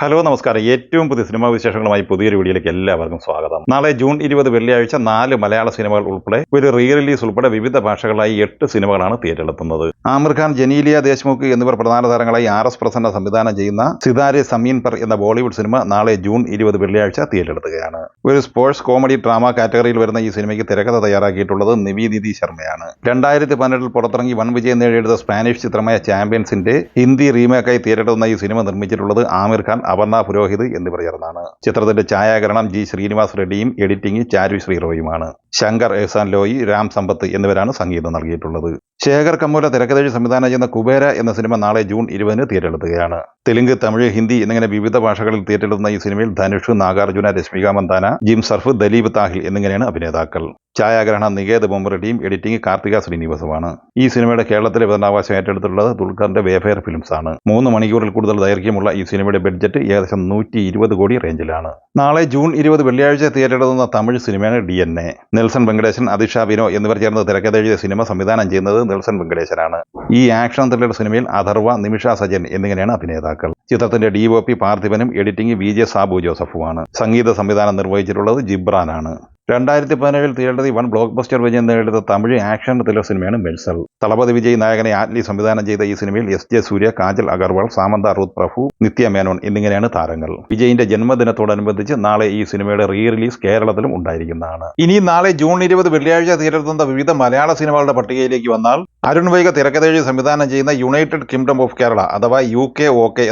Hello നമസ്കാരം. ഏറ്റവും പുതിയ സിനിമാ വിശേഷങ്ങളുമായി പുതിയൊരു വീഡിയോയിലേക്ക് എല്ലാവർക്കും സ്വാഗതം. നാളെ ജൂൺ 20 വെള്ളിയാഴ്ച 4 മലയാള സിനിമകൾ ഉൾപ്പെടെ ഒരു റീ റിലീസ് ഉൾപ്പെടെ വിവിധ ഭാഷകളായി 8 സിനിമകളാണ് തിയേറ്ററിലെത്തുന്നത്. ആമിർ ഖാൻ, ജനീലിയ ദേശ്മുഖ് എന്നിവർ പ്രധാന താരങ്ങളായി RS പ്രസന്ന സംവിധാനം ചെയ്യുന്ന സിതാരെ സമീൻ പർ എന്ന ബോളിവുഡ് സിനിമ നാളെ ജൂൺ 20 വെള്ളിയാഴ്ച തിയേറ്ററിലെത്തുകയാണ്. ഒരു സ്പോർട്സ് കോമഡി ഡ്രാമ കാറ്റഗറിയിൽ വരുന്ന ഈ സിനിമയ്ക്ക് തിരക്കഥ തയ്യാറാക്കിയിട്ടുള്ളത് നിവേദിതി ശർമ്മയാണ്. 2012 പുറത്തിറങ്ങി വൻ വിജയം നേടിയെടുത്ത സ്പാനിഷ് ചിത്രമായ ചാമ്പ്യൻസിന്റെ ഹിന്ദി റീമേക്കായി തിയേറ്ററിലെത്തുന്ന ഈ സിനിമ നിർമ്മിച്ചിട്ടുള്ളത് ആമിർ ഖാൻ, അപർണ പുരോഹിത് എന്നിവർ ചേർന്നാണ്. ചിത്രത്തിന്റെ ഛായാഗ്രഹണം ജി ശ്രീനിവാസ് റെഡ്ഡിയും എഡിറ്റിംഗ് ചാരു ശ്രീറോയുമാണ്. ശങ്കർ എഹ്സാൻ ലോയി, രാം സമ്പത്ത് എന്നിവരാണ് സംഗീതം നൽകിയിട്ടുള്ളത്. ശേഖർ കമ്മൂല തിരക്കഥെഴുതി സംവിധാനം ചെയ്യുന്ന കുബേര എന്ന സിനിമ നാളെ ജൂൺ 20 തിയേറ്ററിലെത്തുകയാണ്. തെലുങ്ക്, തമിഴ്, ഹിന്ദി എന്നിങ്ങനെ വിവിധ ഭാഷകളിൽ തിയേറ്ററിലെത്തുന്ന ഈ സിനിമയിൽ ധനുഷ്, നാഗാർജുന, രശ്മിക മന്ദാന, ജിം സർഫ്, ദലീപ് താഹിൽ എന്നിങ്ങനെയാണ് അഭിനേതാക്കൾ. ഛായാഗ്രഹണം നികേത് ബൊമ്പറെഡ്ഡിയും എഡിറ്റിംഗ് കാർത്തിക ശ്രീനിവാസുമാണ്. ഈ സിനിമയുടെ കേരളത്തിലെ വിതരണാവകാശം ഏറ്റെടുത്തിട്ടുള്ളത് ദുൽഖറിന്റെ വേഫെയർ ഫിലിംസ് ആണ്. 3 മണിക്കൂറിൽ കൂടുതൽ ദൈർഘ്യമുള്ള ഈ സിനിമയുടെ ബഡ്ജറ്റ് ഏകദേശം 120 കോടി റേഞ്ചിലാണ്. നാളെ ജൂൺ 20 വെള്ളിയാഴ്ച തിയേറ്ററിലെത്തുന്ന തമിഴ് സിനിമയാണ് DNA. നെൽസൺ വെങ്കടേശൻ, അതിഷ വിനോ എന്നിവർ ചേർന്ന് തിരക്കഥ എഴുതിയ സിനിമ സംവിധാനം ചെയ്യുന്നത് നെൽസൺ വെങ്കടേശനാണ്. ഈ ആക്ഷൻ ത്രില്ലർ സിനിമയിൽ അഥർവ, നിമിഷ സജൻ എന്നിങ്ങനെയാണ് അഭിനേതാക്കൾ. ചിത്രത്തിന്റെ DOP പാർത്ഥിപനും എഡിറ്റിംഗ് VJ സാബു ജോസഫുമാണ്. സംഗീത സംവിധാനം നിർവഹിച്ചിട്ടുള്ളത് ജിബ്രാനാണ്. 2017 തിയേറ്ററിൽ വൻ ബ്ലോക്ക് ബസ്റ്റർ വിജയം നേടിയെടുത്ത തമിഴ് ആക്ഷൻ ത്രില്ലർ സിനിമയാണ് മെഴ്സൽ. തളപതി വിജയ് നായകനെ ആറ്റ്ലി സംവിധാനം ചെയ്ത ഈ സിനിമയിൽ SJ സൂര്യ, കാജൽ അഗർവാൾ, സാമന്ത റൂത്ത് പ്രഭു, നിത്യ മേനോൻ എന്നിങ്ങനെയാണ് താരങ്ങൾ. വിജയിന്റെ ജന്മദിനത്തോടനുബന്ധിച്ച് നാളെ ഈ സിനിമയുടെ റീ റിലീസ് കേരളത്തിലും ഉണ്ടായിരിക്കുന്നതാണ്. ഇനി നാളെ ജൂൺ 20 വെള്ളിയാഴ്ച തിയേറ്ററിലെത്തുന്ന വിവിധ മലയാള സിനിമകളുടെ പട്ടികയിലേക്ക് വന്നാൽ അരുൺ വൈഗ തിരക്കഥെഴുതി സംവിധാനം ചെയ്യുന്ന യുണൈറ്റഡ് കിങ്ഡം ഓഫ് കേരള അഥവാ UK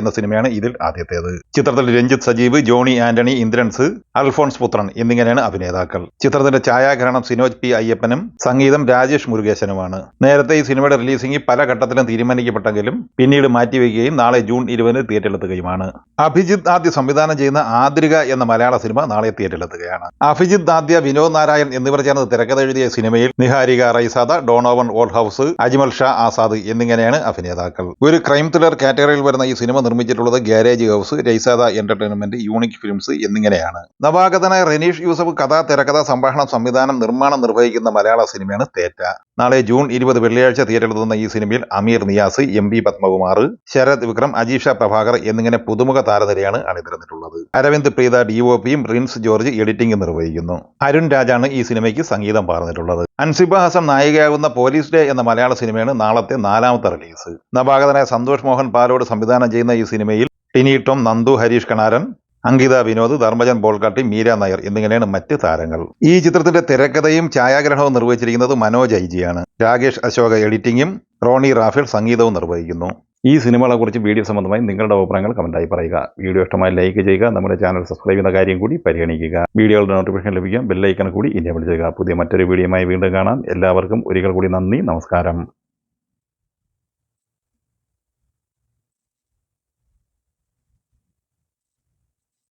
എന്ന സിനിമയാണ് ഇതിൽ ആദ്യത്തേത്. ചിത്രത്തിൽ രഞ്ജിത്ത് സജീവ്, ജോണി ആന്റണി, ഇന്ദ്രൻസ്, അൽഫോൺസ് പുത്രൻ എന്നിങ്ങനെയാണ് അഭിനേതാക്കൾ. ചിത്രത്തിന്റെ ഛായാഗ്രഹണം സിനോജ് P. അയ്യപ്പനും സംഗീതം രാജേഷ് മുരുകേശനുമാണ്. നേരത്തെ ഈ സിനിമയുടെ റിലീസിംഗ് പല ഘട്ടത്തിലും തീരുമാനിക്കപ്പെട്ടെങ്കിലും പിന്നീട് മാറ്റിവെക്കുകയും നാളെ ജൂൺ 20 തിയേറ്ററിലെത്തുകയുമാണ്. അഭിജിത്ത് ആദ്യ സംവിധാനം ചെയ്യുന്ന ആദ്രിക എന്ന മലയാള സിനിമ നാളെ തിയേറ്ററിലെത്തുകയാണ്. അഭിജിത്ത് ആദ്യ, വിനോദ് നാരായൺ എന്നിവർ ചേർന്ന് തിരക്കഥ എഴുതിയ സിനിമയിൽ നിഹാരിക റൈസാദ, ഡോണോവൻ ഓൾ ഹൌസ്, അജ്മൽ ഷാ ആസാദ് എന്നിങ്ങനെയാണ് അഭിനേതാക്കൾ. ഒരു ക്രൈം ത്രില്ലർ കാറ്റഗറിയിൽ വരുന്ന ഈ സിനിമ നിർമ്മിച്ചിട്ടുള്ളത് ഗാരേജ് ഹൌസ്, രൈസാദ എന്റർടൈൻമെന്റ്, യൂണിക് ഫിലിംസ് എന്നിങ്ങനെയാണ്. നവാഗതനായ റെനീഷ് യൂസഫ് കഥ, തിരക്കഥ, സംഭാഷണം, സംവിധാനം, നിർമ്മാണം നിർവഹിക്കുന്ന മലയാള സിനിമയാണ് തേറ്റ. നാളെ ജൂൺ 20 വെള്ളിയാഴ്ച തിയേറ്ററിലെത്തുന്ന ഈ സിനിമയിൽ അമീർ നിയാസ്, MB പത്മകുമാർ, ശരത് വിക്രം, അജീഷ പ്രഭാകർ എന്നിങ്ങനെ പുതുമുഖ താരനിരയാണ് അണിനിരന്നിട്ടുള്ളത്. അരവിന്ദ് പ്രീത DOPയും റിൻസ് ജോർജ് എഡിറ്റിംഗ് നിർവഹിക്കുന്നു. അരുൺ രാജാണ് ഈ സിനിമയ്ക്ക് സംഗീതം പകർന്നിട്ടുള്ളത്. അൻസിബ ഹസൻ നായികയാകുന്ന പോലീസ് ഡേ എന്ന മലയാള സിനിമയാണ് നാളത്തെ 4ാമത്തെ റിലീസ്. നവാഗതനായ സന്തോഷ് മോഹൻ പാലോട് സംവിധാനം ചെയ്യുന്ന ഈ സിനിമയിൽ ടിനി ടോം, നന്ദു ഹരീഷ് കണാരൻ, അങ്കിത വിനോദ്, ധർമ്മജൻ ബോൾക്കാട്ടി, മീര നായർ എന്നിങ്ങനെയാണ് മറ്റ് താരങ്ങൾ. ഈ ചിത്രത്തിന്റെ തിരക്കഥയും ഛായാഗ്രഹണവും നിർവഹിച്ചിരിക്കുന്നത് മനോജ് IG-യാണ്. രാകേഷ് അശോക എഡിറ്റിംഗും റോണി റാഫേൽ സംഗീതവും നിർവഹിക്കുന്നു. ഈ സിനിമകളെ കുറിച്ച് വീഡിയോ സംബന്ധമായി നിങ്ങളുടെ അഭിപ്രായങ്ങൾ കമന്റായി പറയുക. വീഡിയോ ഇഷ്ടമായി ലൈക്ക് ചെയ്യുക. നമ്മുടെ ചാനൽ സബ്സ്ക്രൈബ് ചെയ്യുന്ന കാര്യം കൂടി പരിഗണിക്കുക. വീഡിയോകളുടെ നോട്ടിഫിക്കേഷൻ ലഭിക്കാൻ ബെല്ലൈക്കൺ കൂടി എനേബിൾ ചെയ്യുക. പുതിയ മറ്റൊരു വീഡിയോയുമായി വീണ്ടും കാണാം. എല്ലാവർക്കും ഒരിക്കൽ കൂടി നന്ദി, നമസ്കാരം.